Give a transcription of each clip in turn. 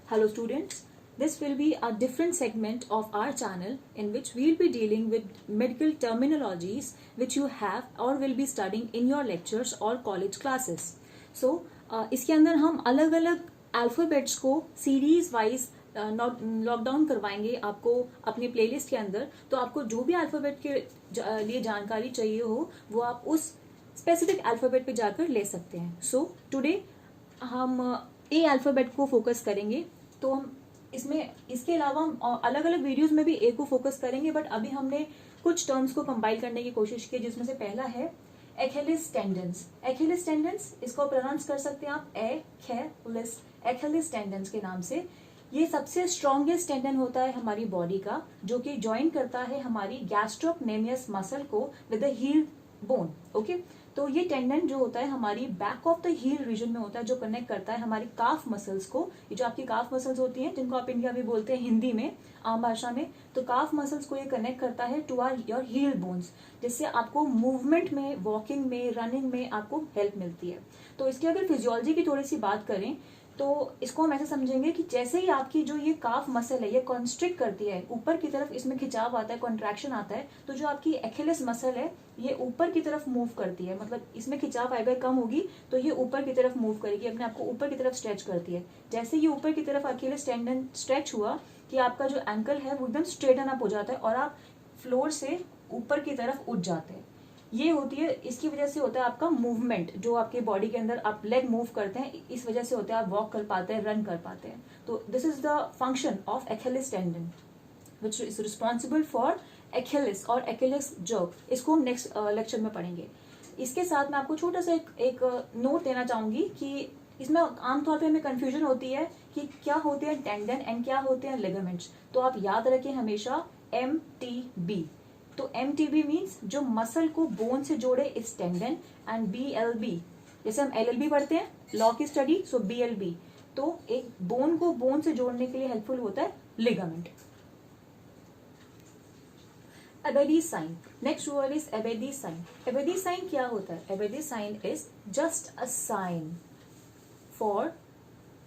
Hello students, this will be a different segment of our channel in which we will be dealing with medical terminologies which you have or will be studying in your lectures or college classes. So इसके अंदर हम अलग अलग alphabets को series wise lockdown करवाएंगे आपको अपनी playlist के अंदर. तो आपको जो भी अल्फ़ाबेट के लिए जानकारी चाहिए हो वो आप उस स्पेसिफिक अल्फ़ाबेट पे जाकर ले सकते हैं. सो टुडे हम ए अल्फ़ाबेट को फोकस करेंगे. तो हम इसके अलावा हम अलग अलग वीडियोस में भी ए को फोकस करेंगे, बट अभी हमने कुछ टर्म्स को कंपाइल करने की कोशिश की जिसमें से पहला है एखिलिस टेंडेंस. एखिलिस टेंडेंस इसको प्रोनाउंस कर सकते हैं आप एखिलिस टेंडेंस के नाम से. ये सबसे स्ट्रॉन्गेस्ट टेंडन होता है हमारी बॉडी का, जो कि ज्वाइन करता है हमारी गैस्ट्रोक्नेमियस मसल को with the heel bone. Okay, तो ये टेंडन जो होता है हमारी back of the heel region में होता है, जो कनेक्ट करता है हमारी काफ मसल्स को. ये जो आपकी काफ मसल्स होती हैं जिनको आप इंडिया में बोलते हैं हिंदी में, आम भाषा में, तो काफ मसल्स को ये कनेक्ट करता है to our your heel bones, जिससे आपको मूवमेंट में, वॉकिंग में, रनिंग में आपको हेल्प मिलती है. तो इसकी अगर फिजियोलॉजी की थोड़ी सी बात करें तो इसको हम ऐसे समझेंगे कि जैसे ही आपकी जो ये काफ मसल है ये कॉन्स्ट्रिक्ट करती है, ऊपर की तरफ इसमें खिंचाव आता है, कॉन्ट्रैक्शन आता है, तो जो आपकी एखिलिस मसल है ये ऊपर की तरफ मूव करती है. मतलब इसमें खिंचाव आएगा, कम होगी तो ये ऊपर की तरफ मूव करेगी, अपने आपको ऊपर की तरफ स्ट्रेच करती है. जैसे ये ऊपर की तरफ एखिलिस टेंडन स्ट्रेच हुआ कि आपका जो एंकल है वो एकदम स्ट्रेटन अप हो जाता है और आप फ्लोर से ऊपर की तरफ उठ जाते हैं. ये होती है, इसकी वजह से होता है आपका मूवमेंट, जो आपके बॉडी के अंदर आप लेग मूव करते हैं, इस वजह से होता है आप वॉक कर पाते हैं, रन कर पाते हैं. तो this is the function of Achilles tendon which is responsible for Achilles और एखिलिस जर्क. इसको हम नेक्स्ट लेक्चर में पढ़ेंगे. इसके साथ मैं आपको छोटा सा एक नोट देना चाहूंगी कि इसमें आमतौर पे हमें कंफ्यूजन होती है कि क्या होते हैं टेंडन एंड क्या होते हैं लिगामेंट्स. तो आप याद रखें हमेशा MTB. तो MTB मीन्स जो मसल को बोन से जोड़े इस टेंडन, एंड BLB जैसे हम LLB पढ़ते हैं लॉ की स्टडी, सो BLB तो एक बोन को बोन से जोड़ने के लिए हेल्पफुल होता है ligament. Abadie's sign. Next word is Abadie's sign. Abadie's sign क्या होता है? Abadie's sign is just a sign for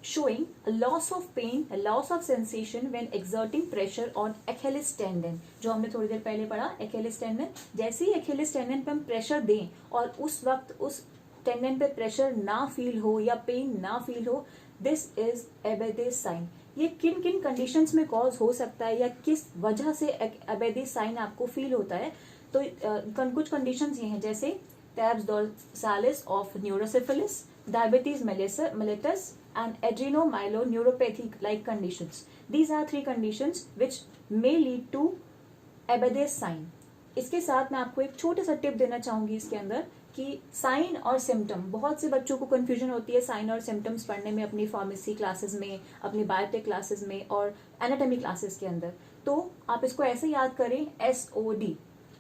showing a loss of pain, a loss of sensation when exerting pressure on Achilles tendon. जो हमने थोड़ी देर पहले पढ़ा Achilles tendon. जैसे ही Achilles tendon पे हम प्रेशर दें और उस वक्त उस टेंडन पे प्रेशर ना फील हो या पेन ना फील हो, दिस इज एबेदिस साइन. ये किन किन कंडीशंस में कॉज हो सकता है या किस वजह से एबेदिस साइन आपको फील होता है? तो कुछ कंडीशंस ये हैं, जैसे tabs dorsalis of neurosyphilis, diabetes mellitus and adrenomyeloneuropathy like conditions. These are three conditions which may lead to Abadie's sign. इसके साथ मैं आपको एक छोटा सा टिप देना चाहूंगी इसके अंदर कि साइन और सिम्टम, बहुत से बच्चों को कंफ्यूजन होती है साइन और सिम्टम्स पढ़ने में, अपनी फार्मेसी क्लासेस में, अपनी बायोटेक क्लासेस में और एनाटॉमी क्लासेस के अंदर. तो आप इसको ऐसे याद करें, SOD,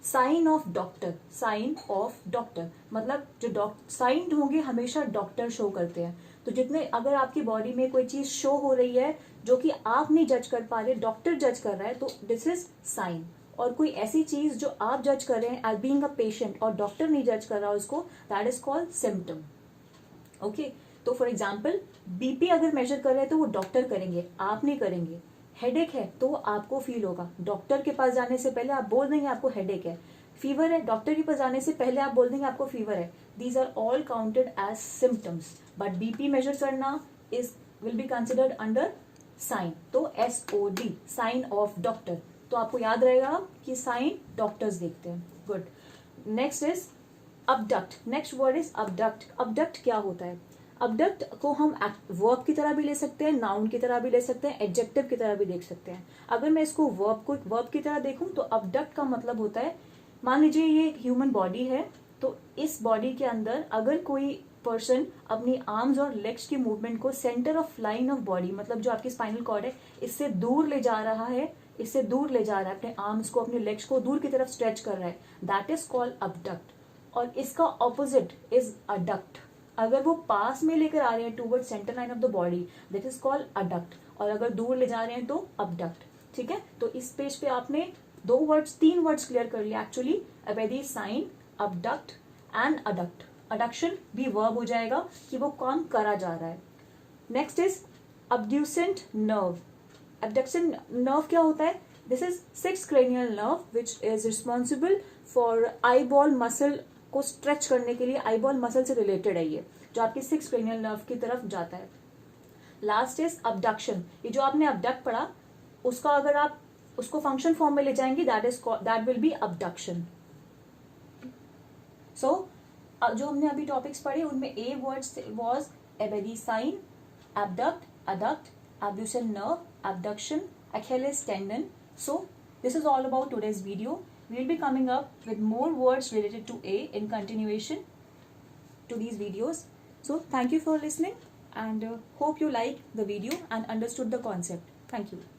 sign of doctor. Sign of doctor मतलब जो साइन होंगे हमेशा डॉक्टर शो करते हैं. तो जितने अगर आपकी बॉडी में कोई चीज शो हो रही है जो कि आप नहीं जज कर पा रहे, डॉक्टर जज कर रहा है, तो दिस इज साइन. और कोई ऐसी चीज जो आप जज कर रहे हैं एज बीइंग अ पेशेंट और डॉक्टर नहीं जज कर रहा उसको, that is called symptom. Okay, तो फॉर एग्जाम्पल BP अगर मेजर कर रहे हैं तो वो डॉक्टर करेंगे, आप नहीं करेंगे. हेडेक है तो आपको फील होगा, डॉक्टर के पास जाने से पहले आप बोल देंगे आपको हेडेक है. फीवर है, डॉक्टर के पास जाने से पहले आप बोल देंगे आपको फीवर है. These are all counted as symptoms, but BP measure करना is will be considered under sign. तो SOD, साइन ऑफ डॉक्टर. तो आपको याद रहेगा कि साइन डॉक्टर्स देखते हैं. Good. Next is abduct. Next word is abduct. Abduct क्या होता है? अबडक्ट को हम वर्ब की तरह भी ले सकते हैं, नाउन की तरह भी ले सकते हैं, एडजेक्टिव की तरह भी देख सकते हैं. अगर मैं इसको वर्ब की तरह देखूं तो अबडक्ट का मतलब होता है, मान लीजिए ये एक ह्यूमन बॉडी है, तो इस बॉडी के अंदर अगर कोई पर्सन अपनी आर्म्स और लेग्स की मूवमेंट को centre of line of body, मतलब जो आपकी स्पाइनल कॉर्ड है, इससे दूर ले जा रहा है, अपने आर्म्स को, अपने लेग्स को दूर की तरफ स्ट्रेच कर रहा है, दैट इज कॉल्ड अबडक्ट. और इसका ऑपोजिट इज अडक्ट. अगर वो पास में लेकर आ रहे हैं toward centre line of the body, that is called adduct. और अगर दूर ले जा रहे हैं तो अबडक्ट. ठीक है, तो इस पेज पे आपने तीन वर्ड्स क्लियर कर लिया actually. Abadie's sign, abduct and adduct. Adduction भी वर्ब हो जाएगा कि वो काम करा जा रहा है. Next is abducent nerve. Abducent nerve क्या होता है? This is sixth cranial nerve which is responsible for eyeball muscle को stretch करने के लिए. eyeball muscle से related है ये, जो आपकी sixth cranial nerve की तरफ जाता है. Last is abduction. ये जो आपने abduct पढ़ा, उसका अगर आप उसको function form में ले जाएंगे, that will be abduction. So जो हमने अभी टॉपिक्स पढ़े उनमें A words was Abedi sign, abduct, adduct, abducent nerve, abduction, Achilles tendon. So this is all about today's video. We will be coming up with more words related to A in continuation to these videos. So thank you for listening and hope you liked the video and understood the concept. Thank you.